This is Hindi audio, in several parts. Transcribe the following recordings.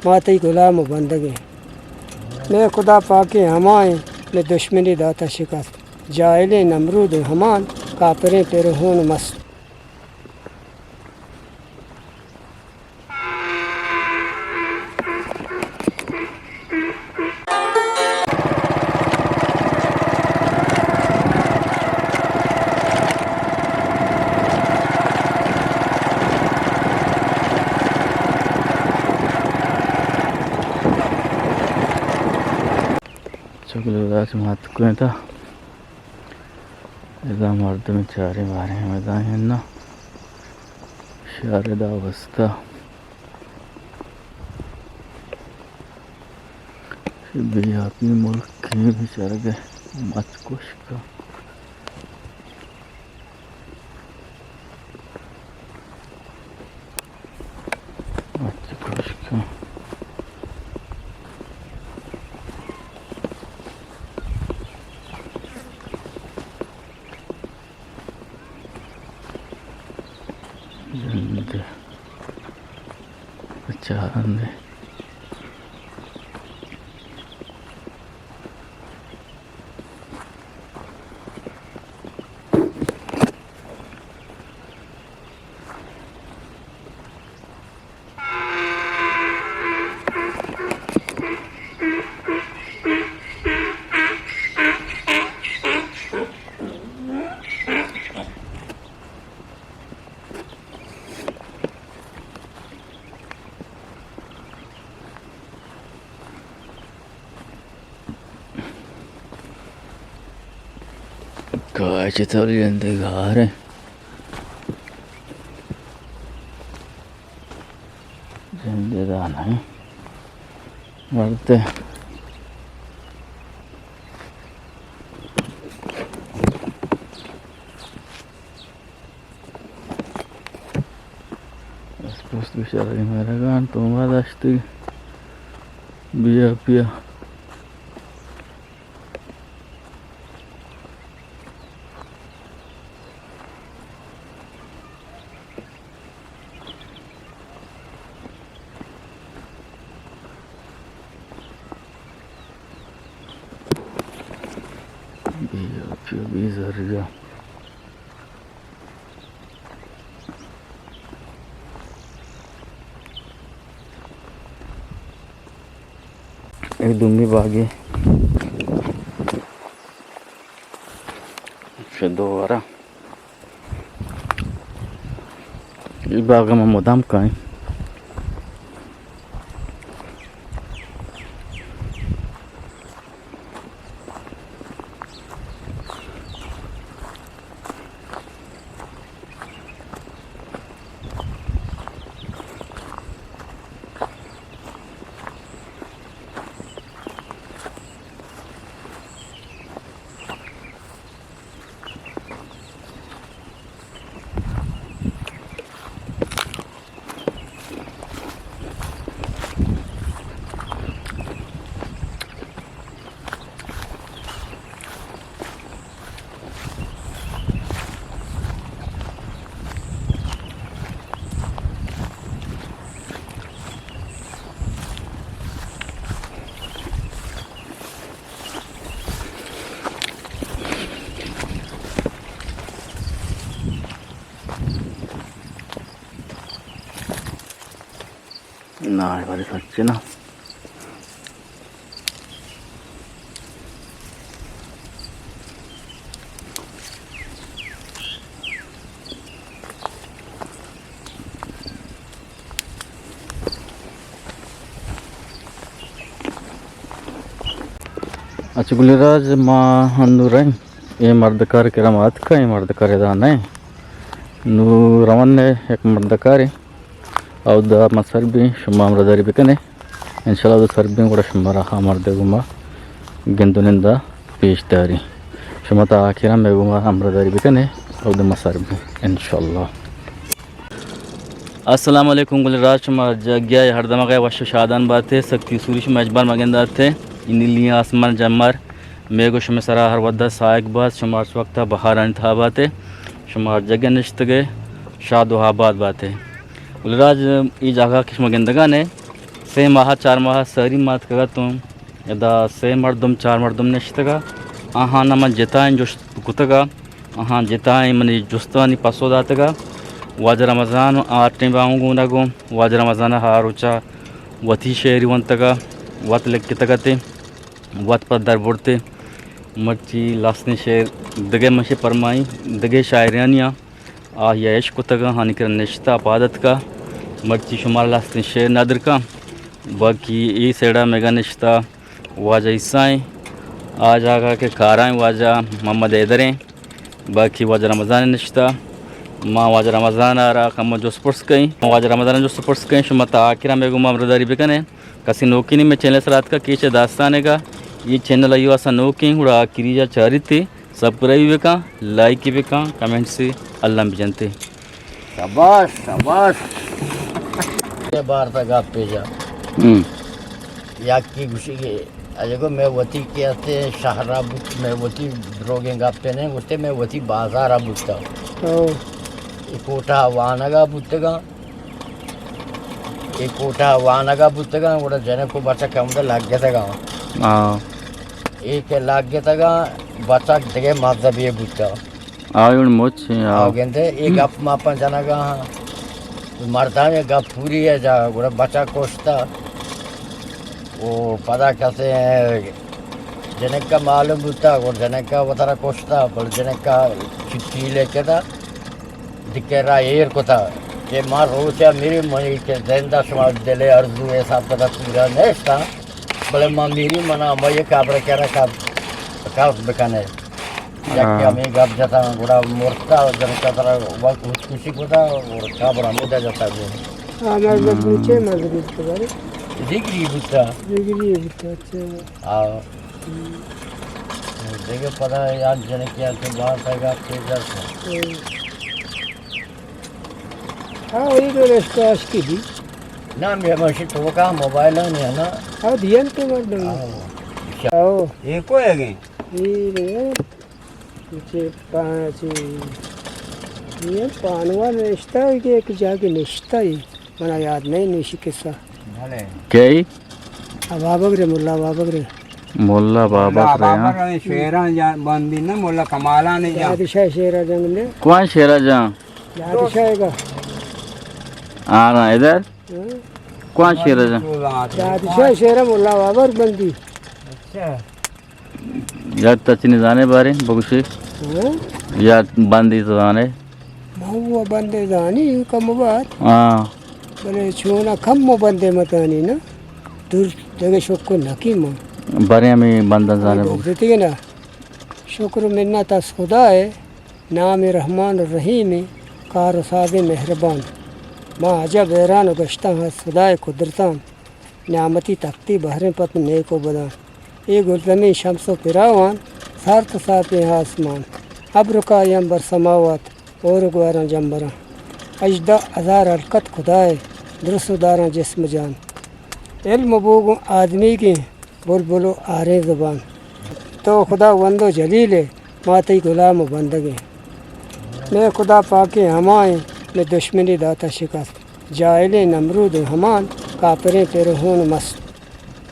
माती गुलाम बंदगे मैं खुदा पाके हमाए मैं दुश्मनी दाता शिकस्त जाइले नमरूद हमान कापरें पेरहून मस्त Çocuklar matkuenta Eda mardım çare var Hemeden yanına Şarada avasta Şimdi yapayım mulk ki biçare matkoşka Matkoşka Şimdi Bıçağın Kaç İtalyan'da gare Şimdi daha ne Vardı Posto şarayı meragan Toma daştı Biya biya Biya bizarga एक दुम्बी बागी दो वारा इस बाग में मुदाम का है ना वाले सच्चे ना अच्छा गुलिराज माँ अंदूर ये मर्दकार के रमात का ये मर्दकार दान है नू रवन ने एक मर्दकार और द मसर भी शुमा मरदारी बेकने इंशाल्लाह द सर भी ಕೂಡ शुमारा मर्दगुमा ಗೆಂದುನಿಂದ ಪೇಶ್ದಾರಿ शुमाता आखिरा मेगुमा मरदारी बेकने और द मसर भी इंशाल्लाह अस्सलाम वालेकुम गुलराज शुमा जग्या हरदमा गए वश शादान बात है सक्ति सूरिश मजबार मगंदा थे इनिलिया आसमान जमर मेगो शुमे सरा हर वद्दा साइक बात शुमार वक्त बहार था बात है शुमार जगह निश्तगे शादोहाबाद बात है गुलराज ये जगह किस्म गंदगा ने से माह 4 माह सरी मात कगा तुम यदा से मर्दम 4 मर्दम नश्तगा आहा नम जेताइन जोश कुतगा आहा जेताइन मनी जुस्तानी पासोदातगा वाज रमज़ान आटे बांगू नगो वाज रमज़ान हारुचा वती शेरी वंतगा वत लेक्कितगते वत पर दर बुड़ते मर्ची लासने शेर दगे मशे परमाई दगे शायरानिया आ यश कुतगा हानि कर निश्ता पादत का मर्ची शुमार लासने शेर नादर का बाकी ये सेड़ा मेगा निश्ता वाजा ईसाएँ आज आगा के काराएँ वाजा मोहम्मद हैदरें बाकी वाजा रमज़ान निश्ता माँ वाजा रमज़ान आ रहा कम जो स्पोर्ट्स कहीं वाजा रमज़ान जो स्पोर्ट्स कहीं शुमता आखिर में गुमा मरदारी बेकने कसी नौकी नहीं में चैनल से रात का कीचे दास्ताने का ये चैनल आयु आसा नौकी उड़ा किरी जा चारित सब्सक्राइब बेका लाइक बेका कमेंट से अल्लाह भी जानते शाबाश शाबाश ये बार तक आप पे जा याक की खुशी के अजको मैं वती के आते शहरा बुत मैं वती ड्रोगिंग आप पे ने उते मैं वती बाजार आप बुता ओ कोटा वानगा बुतगा एक कोटा वानगा बुतगा उड़ा जने को बच्चा कम दे लाग गया था हाँ एक लाग गया था बच्चा जगह माता भी बुता आयुन मोच आओ गेंदे एक गप मापन जना का मरता में गप पूरी है जा उड़ा बच्चा कोसता वो पता कैसे है जनक का मालूम होता और जनक का वतारा कोसता पर जनक का चिट्ठी लेके था दिखे रहा एयर को था ये मार रोचा मेरी मनी के जिंदा समाज दिले अर्जू ऐसा पता पूरा नहीं था बोले माँ मेरी मना मैं ये काबरे कह रहा काब बेकाने जाके हमें गप जाता बड़ा मोरता जनक का तरह वक्त खुशी को था और काबरा मुद्दा जाता है हमारे जब पूछे मस्जिद के बारे डिग्री बुता डिग्री अच्छा आओ देखो पता है यार जने क्या के बाहर आएगा तेजर से हाँ वही तो रेस्टास की थी ना मैं मशीन तो का मोबाइल है ना हाँ ध्यान तो मर दो आओ ये को है गए ये मुझे पाँच ये पानवा रिश्ता है कि एक जाके निश्ता ही मना याद नहीं निशी किस्सा भले क्या ही बाबगरे मुल्ला बाबगरे मोल्ला बाबा रे शेरा बंदी ना मोला कमाला नहीं जा यादशाह शेरा जंग ने कौन शेरा जा यादशाह का आ रहा इधर कौन शेरा जा यादशाह शेरा मुल्ला बाबर बंदी अच्छा यार तचनी जाने बारे बगुशी यार बंदी तो जाने वो बंदे जानी कम बात हाँ बोले छोना कम बंदे मतानी ना दूर जगह शोक नकी माँ बारे में बंदन जाने बगुशी देती है ना शुक्र मिन्ना तस खुदा है नाम रहमान रहीम कार साद मेहरबान माँ अजब हैरान गश्ता है खुदाए कुदरतान न्यामती तख्ती बहरें पत नेको बदा ए गुलजमी शमसो पिरावान सार्थ साथ आसमान अब रुका यम बर समावत और गुआरा जम्बरा अजदा हजार हरकत खुदाए दुरुस्तारा जिस्म जान इल्म बोगो आदमी की बोल बोलो आरे ज़ुबान तो खुदा वंदो जलीले माती गुलाम बंदगे मैं खुदा पाके हमाए मैं दुश्मनी दाता शिकस्त जायले नमरूद हमान कापरें तेरे होन मस्त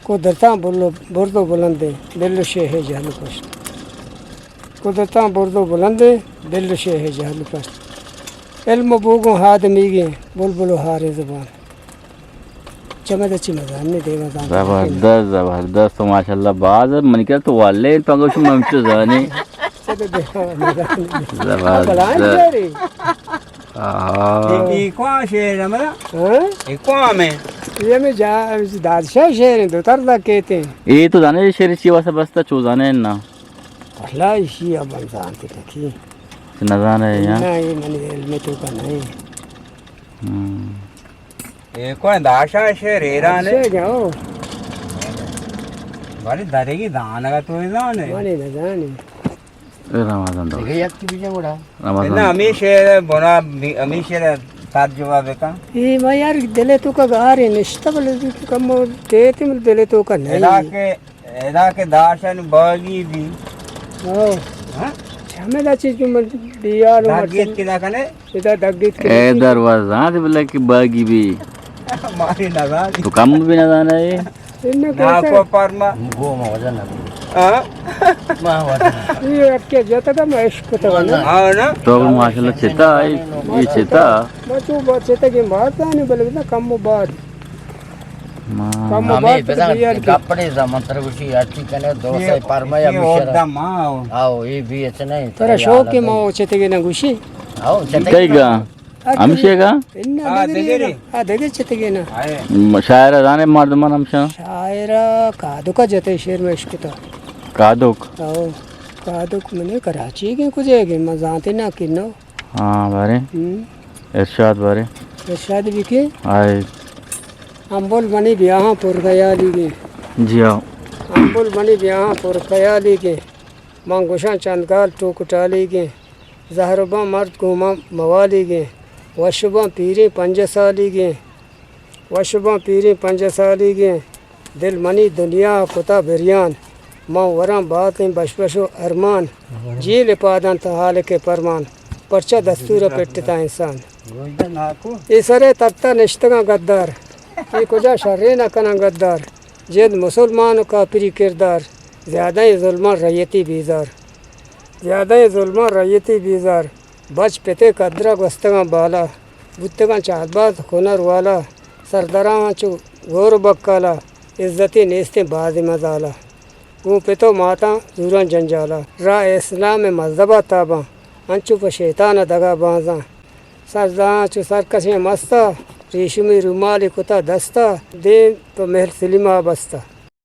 कुदरता बुर्दो बुलंदे दिल शेह जहल पश्त कुदरता बुर्दो बुलंदे दिल शेह जहल पश्त इल्म बोगो हाथ मीगे बुलबुलो हारे ज़ुबान चमद अच्छी मजान ने देवा जबरदस्त जबरदस्त तो माशाल्लाह बाज मन कर तो वाले पंगोश ममचो जाने जबरदस्त ये कौन शेर है मेरा हाँ ये कौन में ये में जा दादशाह शहर दो तरदा कहते हैं ये तो जाने शेर चीवा से बसता चो जाने ना अल्लाह इसी अब जानते रखी न जाने यार ना ये मन में तो का नहीं ये कौन दाशा शेर हेरा ने से जाओ बड़ी दरेगी दान का तो जाने माने न जाने रमजान दो देखिए एक बीजे बड़ा ना रमजान अमी शेर बना अमी शेर साथ जवाब का ये मैं यार दिले तो का गार है निश्ता बोले कम देते मिल दिले तो का नहीं एदा के दाशन बागी दी ओ हां हमें चीज में दिया लो दागियत के दाकने इधर दगीत के ए दरवाजा से बोला कि बागी भी मारी नगा तो काम भी ना जाना है इनने ना कैसे को परमा गो में वजन है हाँ मां वजन ये अटके जाता का मैं इश्क तो ना हाँ ना तो माशाल्लाह चेता ये चेता बच्चों बात से तक बात नहीं बोले ना कम बाद कम हमें बात बेटा बियार की कपड़े जा मंत्र उसी अच्छी कने दो से परमा या ये मिशरा ओदा माँ आओ ये भी अच्छा नहीं तेरा शौक के माँ चेते के ना गुशी आओ चटे कईगा अंशेगा इन्ना हाँ, देगे देगे आ देगे चेते के ना आए शायर राने मर्दमान अंश शायरा कादो का जते शेर में इश्क तो कादुक आओ कादो मैंने कराची के कुछ है मैं जानते ना किनो हाँ बारे इरशाद बारे इरशाद भी के आए अंबुल बनी ब्याह पुर खयाली के जी आओ अंबुल बनी ब्याह पुर खयाली के मांगुशा चंदगाल टोक टाली के जहरबा मर्द घुमा मवाली के वशबा पीरे पंज साली के वशबा पीरे पंज साली के दिल मनी दुनिया कुता बिरियान माँ वरा बात बशबशो अरमान झील पादन तहाल के परमान पर्चा दस्तूर पेटता इंसान गोल्डन आको इसरे तत्ता निश्तगा गद्दार ये कुजा शर्रे न कना गद्दार जेद मुसलमान का प्री किरदार ज़्यादा ही जुल्मा रैयती बीजार ज़्यादा ही जुल्मा रैयती बीजार बच पेते कदरा गस्तगा बाला बुत्तगा चाहबाज हुनर वाला सरदरा चु गौर बक्काला इज्जती नेस्ते बाजी मजाला वो पेतो माता जूरन जंजाला रा इस्लाम में मजहबा ताबा अंचु प शैतान दगा बाजा सरदा चु सरकश मस्ता रेशमी रुमाली कुता दस्ता दे तो महल सलीमा बस्ता